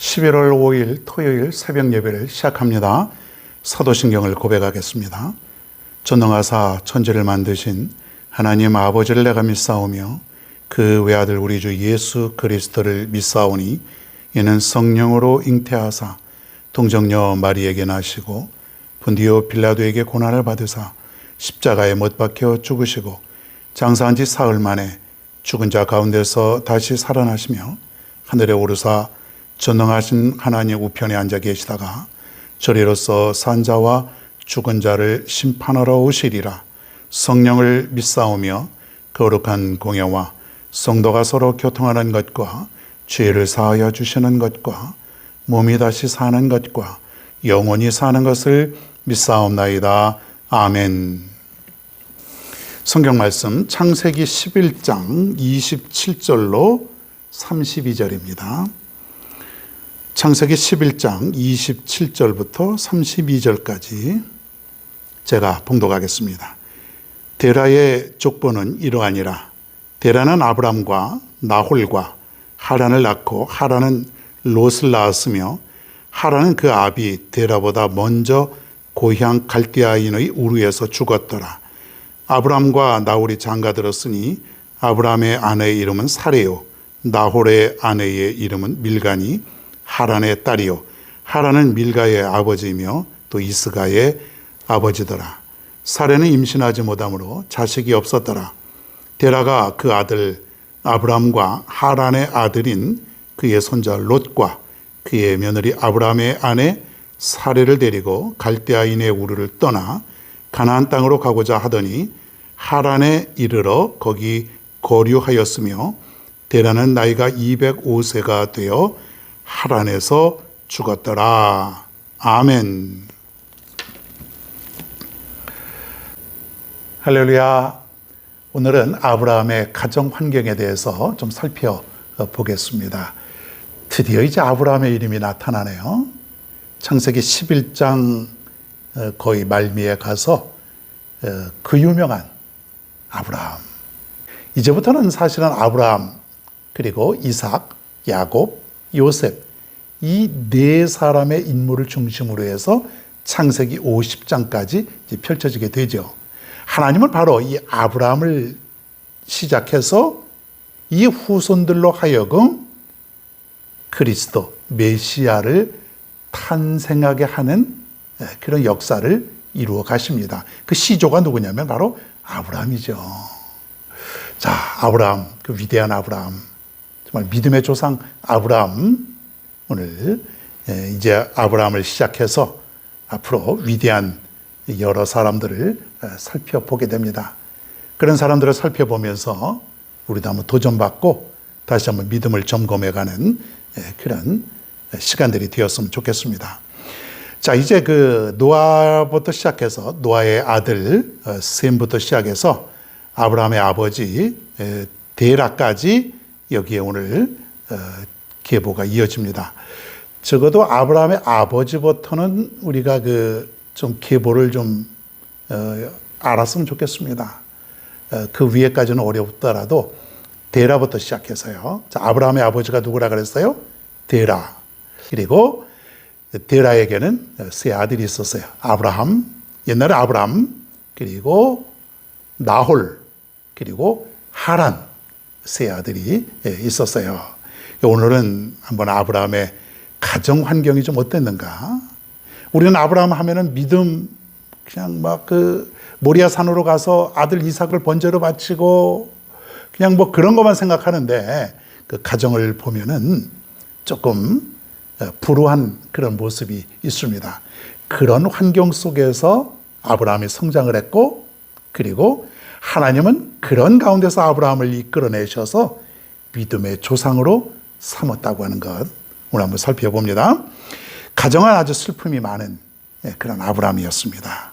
11월 5일 토요일 새벽 예배를 시작합니다. 사도신경을 고백하겠습니다. 전능하사 천지를 만드신 하나님 아버지를 내가 믿사오며 그 외아들 우리 주 예수 그리스도를 믿사오니 이는 성령으로 잉태하사 동정녀 마리에게 나시고 본디오 빌라도에게 고난을 받으사 십자가에 못 박혀 죽으시고 장사한 지 사흘 만에 죽은 자 가운데서 다시 살아나시며 하늘에 오르사 전능하신 하나님 우편에 앉아 계시다가 저리로서 산 자와 죽은 자를 심판하러 오시리라. 성령을 믿사오며 거룩한 공예와 성도가 서로 교통하는 것과 죄를 사하여 주시는 것과 몸이 다시 사는 것과 영원히 사는 것을 믿사옵나이다. 아멘. 성경 말씀 창세기 11장 27절로 32절입니다. 창세기 11장 27절부터 32절까지 제가 봉독하겠습니다. 데라의 족보는 이러하니라. 데라는 아브람과 나홀과 하란을 낳고 하란은 롯을 낳았으며 하란은 그 아비 데라보다 먼저 고향 갈대아인의 우르에서 죽었더라. 아브람과 나홀이 장가들었으니 아브람의 아내의 이름은 사레요, 나홀의 아내의 이름은 밀가니 하란의 딸이요 하란은 밀가의 아버지이며 또 이스가의 아버지더라. 사레는 임신하지 못하므로 자식이 없었더라. 데라가 그 아들 아브람과 하란의 아들인 그의 손자 롯과 그의 며느리 아브람의 아내 사레를 데리고 갈대아인의 우르를 떠나 가나안 땅으로 가고자 하더니 하란에 이르러 거기 거류하였으며 데라는 나이가 205세가 되어 하란에서 죽었더라. 아멘. 할렐루야. 오늘은 아브라함의 가정 환경에 대해서 좀 살펴보겠습니다. 드디어 이제 아브라함의 이름이 나타나네요. 창세기 11장 거의 말미에 가서 그 유명한 아브라함. 이제부터는 사실은 아브라함 그리고 이삭, 야곱, 요셉 이 네 사람의 인물을 중심으로 해서 창세기 50장까지 펼쳐지게 되죠. 하나님은 바로 이 아브라함을 시작해서 이 후손들로 하여금 그리스도, 메시아를 탄생하게 하는 그런 역사를 이루어 가십니다. 그 시조가 누구냐면 바로 아브라함이죠. 자, 아브라함, 그 위대한 아브라함, 정말 믿음의 조상 아브라함, 오늘 이제 아브라함을 시작해서 앞으로 위대한 여러 사람들을 살펴보게 됩니다. 그런 사람들을 살펴보면서 우리도 한번 도전받고 다시 한번 믿음을 점검해가는 그런 시간들이 되었으면 좋겠습니다. 자, 이제 그 노아부터 시작해서 노아의 아들 셈부터 시작해서 아브라함의 아버지 데라까지 여기에 오늘 계보가 이어집니다. 적어도 아브라함의 아버지부터는 우리가 좀 계보를 좀 알았으면 좋겠습니다. 그 위에까지는 어렵더라도 데라부터 시작해서요. 자, 아브라함의 아버지가 누구라 그랬어요? 데라. 그리고 데라에게는 세 아들이 있었어요. 아브라함, 옛날에 아브라함, 그리고 나홀, 그리고 하란 세 아들이 있었어요. 오늘은 한번 아브라함의 가정 환경이 좀 어땠는가? 우리는 아브라함 하면은 믿음 그냥 막 모리아 산으로 가서 아들 이삭을 번제로 바치고 그냥 뭐 그런 것만 생각하는데 그 가정을 보면은 조금 불우한 그런 모습이 있습니다. 그런 환경 속에서 아브라함이 성장을 했고 그리고 하나님은 그런 가운데서 아브라함을 이끌어내셔서 믿음의 조상으로 삼았다고 하는 것 오늘 한번 살펴봅니다. 가정은 아주 슬픔이 많은 그런 아브라함이었습니다.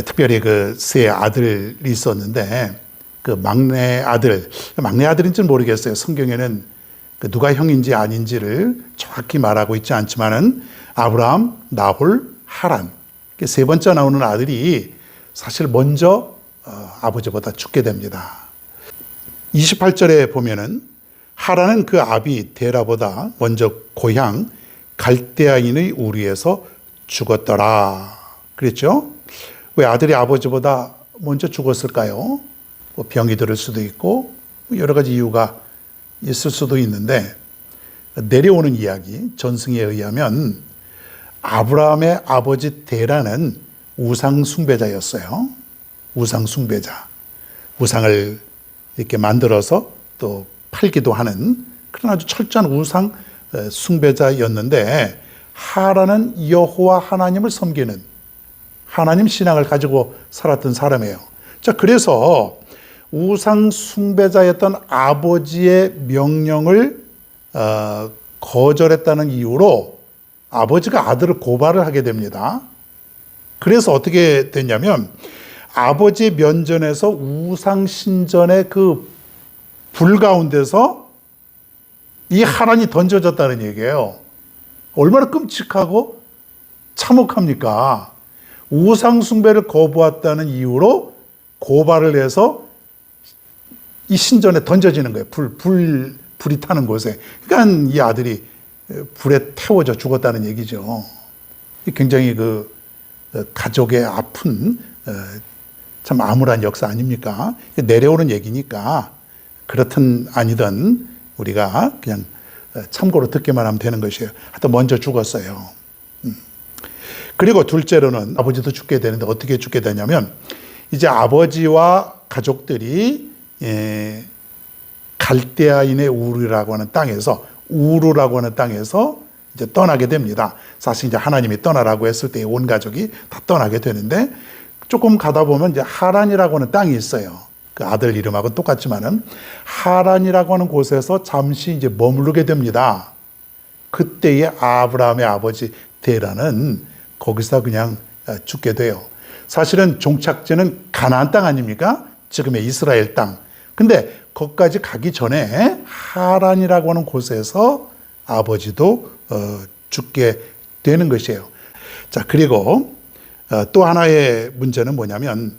특별히 그 세 아들이 있었는데 그 막내 아들인지는 모르겠어요. 성경에는 누가 형인지 아닌지를 정확히 말하고 있지 않지만은 아브라함, 나홀, 하란 세 번째 나오는 아들이 사실 먼저 아버지보다 죽게 됩니다. 28절에 보면은 하란은 그 아비 데라보다 먼저 고향 갈대아인의 우리에서 죽었더라. 그랬죠? 왜 아들이 아버지보다 먼저 죽었을까요? 뭐 병이 들을 수도 있고 여러 가지 이유가 있을 수도 있는데, 내려오는 이야기, 전승에 의하면 아브라함의 아버지 데라는 우상 숭배자였어요. 우상 숭배자. 우상을 이렇게 만들어서 또 팔기도 하는 그런 아주 철저한 우상 숭배자였는데, 하란은 여호와 하나님을 섬기는 하나님 신앙을 가지고 살았던 사람이에요. 자, 그래서 우상 숭배자였던 아버지의 명령을 거절했다는 이유로 아버지가 아들을 고발을 하게 됩니다. 그래서 어떻게 됐냐면, 아버지의 면전에서 우상 신전의 그 불 가운데서 이 하란이 던져졌다는 얘기예요. 얼마나 끔찍하고 참혹합니까? 우상 숭배를 거부했다는 이유로 고발을 해서 이 신전에 던져지는 거예요. 불이 타는 곳에. 그러니까 이 아들이 불에 태워져 죽었다는 얘기죠. 굉장히 그 가족의 아픈 참 암울한 역사 아닙니까? 내려오는 얘기니까 그렇든 아니든 우리가 그냥 참고로 듣기만 하면 되는 것이에요. 하여튼 먼저 죽었어요. 그리고 둘째로는 아버지도 죽게 되는데, 어떻게 죽게 되냐면, 이제 아버지와 가족들이 갈대아인의 우르라고 하는 땅에서 이제 떠나게 됩니다. 사실 이제 하나님이 떠나라고 했을 때 온 가족이 다 떠나게 되는데, 조금 가다 보면 이제 하란이라고 하는 땅이 있어요. 그 아들 이름하고 똑같지만은 하란이라고 하는 곳에서 잠시 이제 머무르게 됩니다. 그때의 아브라함의 아버지 데라는 거기서 그냥 죽게 돼요. 사실은 종착지는 가나안 땅 아닙니까? 지금의 이스라엘 땅. 근데 거기까지 가기 전에 하란이라고 하는 곳에서 아버지도 죽게 되는 것이에요. 자, 그리고 또 하나의 문제는 뭐냐면,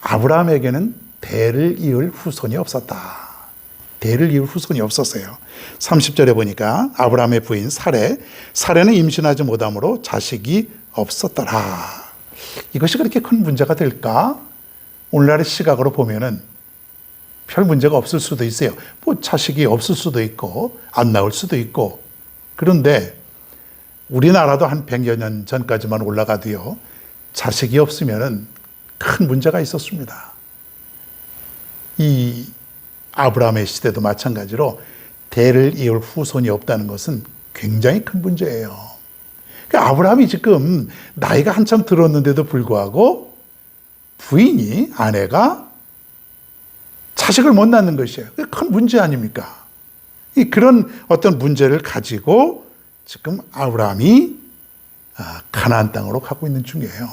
아브라함에게는 대를 이을 후손이 없었다. 대를 이을 후손이 없었어요. 30절에 보니까 아브라함의 부인 사레는 임신하지 못함으로 자식이 없었더라. 이것이 그렇게 큰 문제가 될까? 오늘날의 시각으로 보면은 별 문제가 없을 수도 있어요. 뭐 자식이 없을 수도 있고 안 나올 수도 있고. 그런데 우리나라도 한 100여 년 전까지만 올라가도요, 자식이 없으면은 큰 문제가 있었습니다. 이 아브라함의 시대도 마찬가지로 대를 이을 후손이 없다는 것은 굉장히 큰 문제예요. 그러니까 아브라함이 지금 나이가 한참 들었는데도 불구하고 부인이, 아내가 자식을 못 낳는 것이에요. 큰 문제 아닙니까? 그런 어떤 문제를 가지고 지금 아브라함이 가나안 땅으로 가고 있는 중이에요.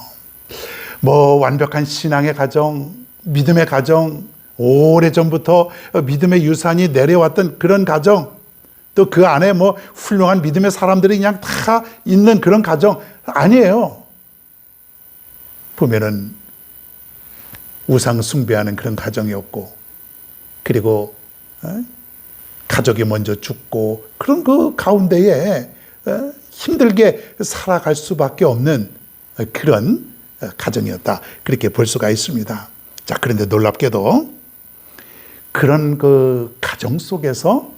뭐 완벽한 신앙의 가정, 믿음의 가정, 오래전부터 믿음의 유산이 내려왔던 그런 가정, 또 그 안에 뭐 훌륭한 믿음의 사람들이 그냥 다 있는 그런 가정 아니에요. 보면은 우상 숭배하는 그런 가정이었고, 그리고 가족이 먼저 죽고, 그런 그 가운데에 힘들게 살아갈 수밖에 없는 그런 가정이었다. 그렇게 볼 수가 있습니다. 자, 그런데 놀랍게도 그런 그 가정 속에서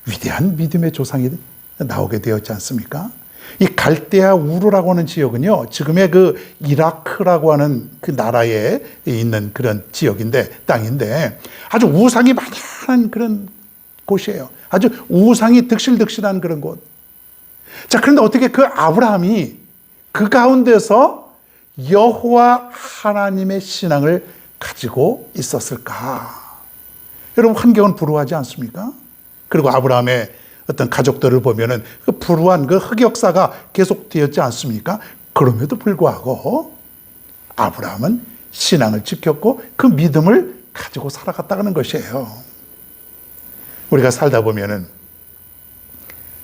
위대한 믿음의 조상이 나오게 되었지 않습니까? 이 갈대아 우르라고 하는 지역은요, 지금의 그 이라크라고 하는 그 나라에 있는 그런 지역인데, 땅인데, 아주 우상이 많은 그런 곳이에요. 아주 우상이 득실득실한 그런 곳. 자, 그런데 어떻게 그 아브라함이 그 가운데서 여호와 하나님의 신앙을 가지고 있었을까? 여러분, 환경은 불우하지 않습니까? 그리고 아브라함의 어떤 가족들을 보면은 그 불우한 그 흑역사가 계속되었지 않습니까? 그럼에도 불구하고 아브라함은 신앙을 지켰고 그 믿음을 가지고 살아갔다는 것이에요. 우리가 살다 보면은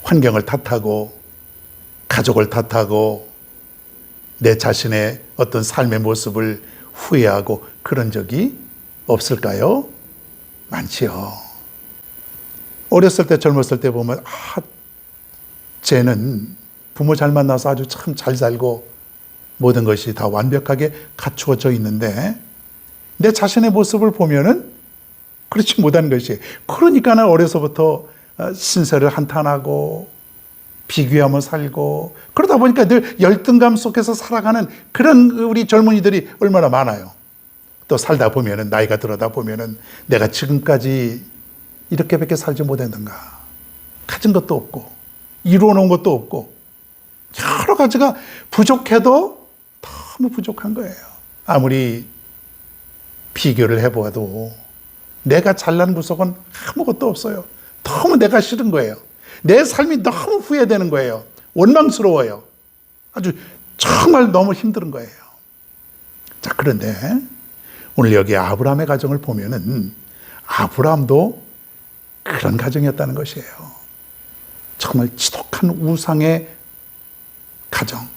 환경을 탓하고 가족을 탓하고 내 자신의 어떤 삶의 모습을 후회하고 그런 적이 없을까요? 많지요. 어렸을 때, 젊었을 때 보면 쟤는 부모 잘 만나서 아주 참 잘 살고 모든 것이 다 완벽하게 갖추어져 있는데 내 자신의 모습을 보면은 그렇지 못한 것이에요. 그러니까 어려서부터 신세를 한탄하고 비교하며 살고 그러다 보니까 늘 열등감 속에서 살아가는 그런 우리 젊은이들이 얼마나 많아요. 또 살다 보면은 나이가 들어다 보면은 내가 지금까지 이렇게밖에 살지 못했는가. 가진 것도 없고 이루어 놓은 것도 없고 여러 가지가 부족해도 너무 부족한 거예요. 아무리 비교를 해보아도 내가 잘난 구석은 아무것도 없어요. 너무 내가 싫은 거예요. 내 삶이 너무 후회되는 거예요. 원망스러워요. 아주 정말 너무 힘든 거예요. 자, 그런데 오늘 여기 아브라함의 가정을 보면은 아브라함도 그런 가정이었다는 것이에요. 정말 지독한 우상의 가정,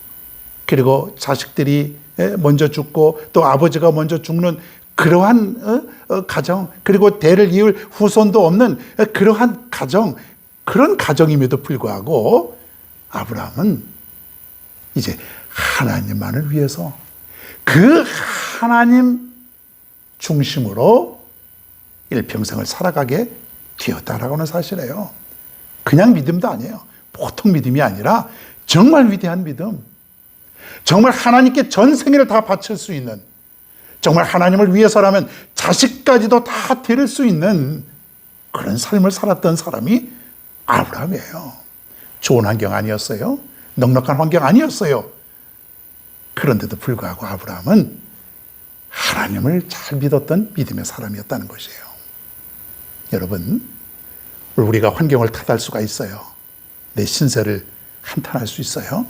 그리고 자식들이 먼저 죽고 또 아버지가 먼저 죽는 그러한 가정, 그리고 대를 이을 후손도 없는 그러한 가정, 그런 가정임에도 불구하고 아브라함은 이제 하나님만을 위해서 그 하나님 중심으로 일평생을 살아가게 되었다라고 하는 사실이에요. 그냥 믿음도 아니에요. 보통 믿음이 아니라 정말 위대한 믿음, 정말 하나님께 전 생애를 다 바칠 수 있는, 정말 하나님을 위해서라면 자식까지도 다 드릴 수 있는 그런 삶을 살았던 사람이 아브라함이에요. 좋은 환경 아니었어요. 넉넉한 환경 아니었어요. 그런데도 불구하고 아브라함은 하나님을 잘 믿었던 믿음의 사람이었다는 것이에요. 여러분, 우리가 환경을 탓할 수가 있어요. 내 신세를 한탄할 수 있어요.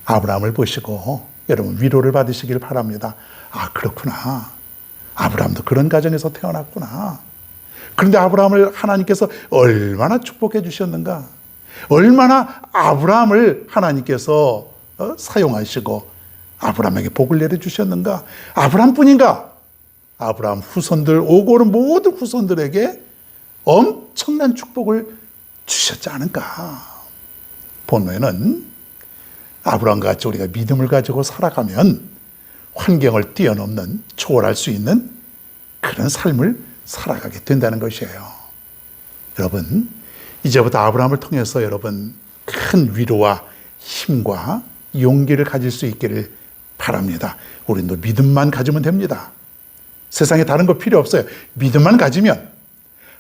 아브라함을 보시고 여러분 위로를 받으시길 바랍니다. 아, 그렇구나. 아브라함도 그런 가정에서 태어났구나. 그런데 아브라함을 하나님께서 얼마나 축복해 주셨는가. 얼마나 아브라함을 하나님께서 사용하시고 아브라함에게 복을 내려주셨는가. 아브라함뿐인가? 아브라함 후손들, 오고 오는 모든 후손들에게 엄청난 축복을 주셨지 않은가. 본문에는 아브라함과 같이 우리가 믿음을 가지고 살아가면 환경을 뛰어넘는, 초월할 수 있는 그런 삶을 살아가게 된다는 것이에요. 여러분, 이제부터 아브라함을 통해서 여러분 큰 위로와 힘과 용기를 가질 수 있기를 바랍니다. 우리도 믿음만 가지면 됩니다. 세상에 다른 거 필요 없어요. 믿음만 가지면,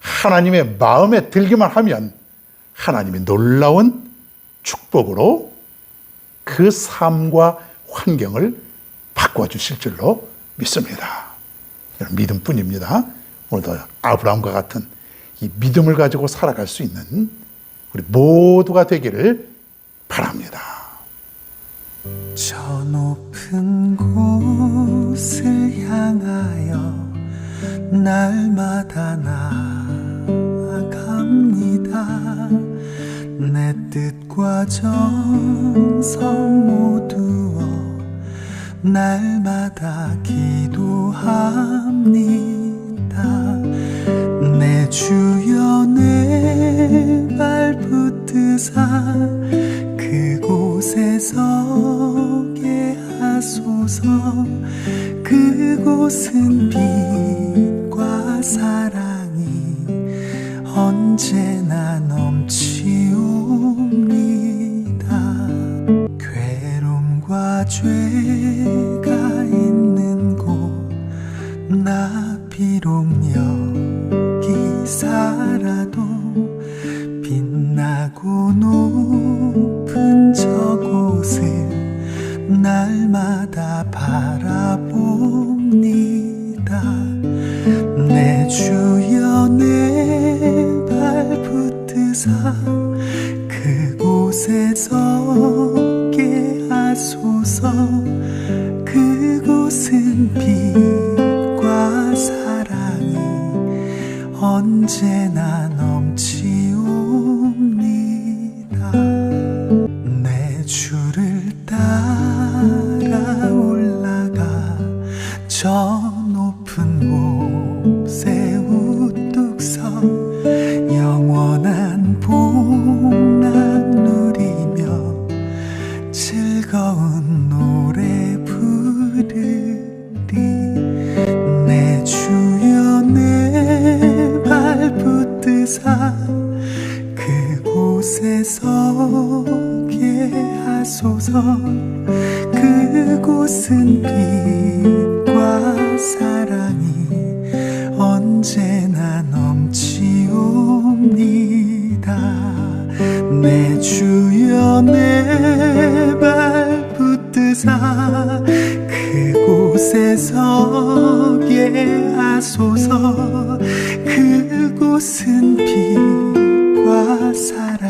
하나님의 마음에 들기만 하면 하나님의 놀라운 축복으로 그 삶과 환경을 바꿔주실 줄로 믿습니다. 여러분, 믿음뿐입니다. 오늘도 아브라함과 같은 이 믿음을 가지고 살아갈 수 있는 우리 모두가 되기를 바랍니다. 저 높은 곳을 향하여 날마다 나아갑니다. 내 뜻과 정성 모두어 날마다 기도합니다. 내 주여 내 발 붙드사 그곳에 서게 하소서. 그곳은 빛과 사랑이 언제나 넘치옵니다. 괴로움과 죄가 있는 곳 나 비록 여기 살아도 빛나고 높은 저곳을 날마다 바라봅니다. 내 주여 내 발 붙드사 그곳에 서게 하소서. 그곳은 빛과 사랑이 언제나 넘치옵니다. 내 주를 따라 올라가 저 높은 곳에 우뚝 서 영원한 복락 누리 그곳에 서게 하소서. 그곳은 빛과 사랑이 언제나 넘치옵니다. 내 주여 내 발 붙드사 그곳에 서게 하소서. 그곳은 빛과 사랑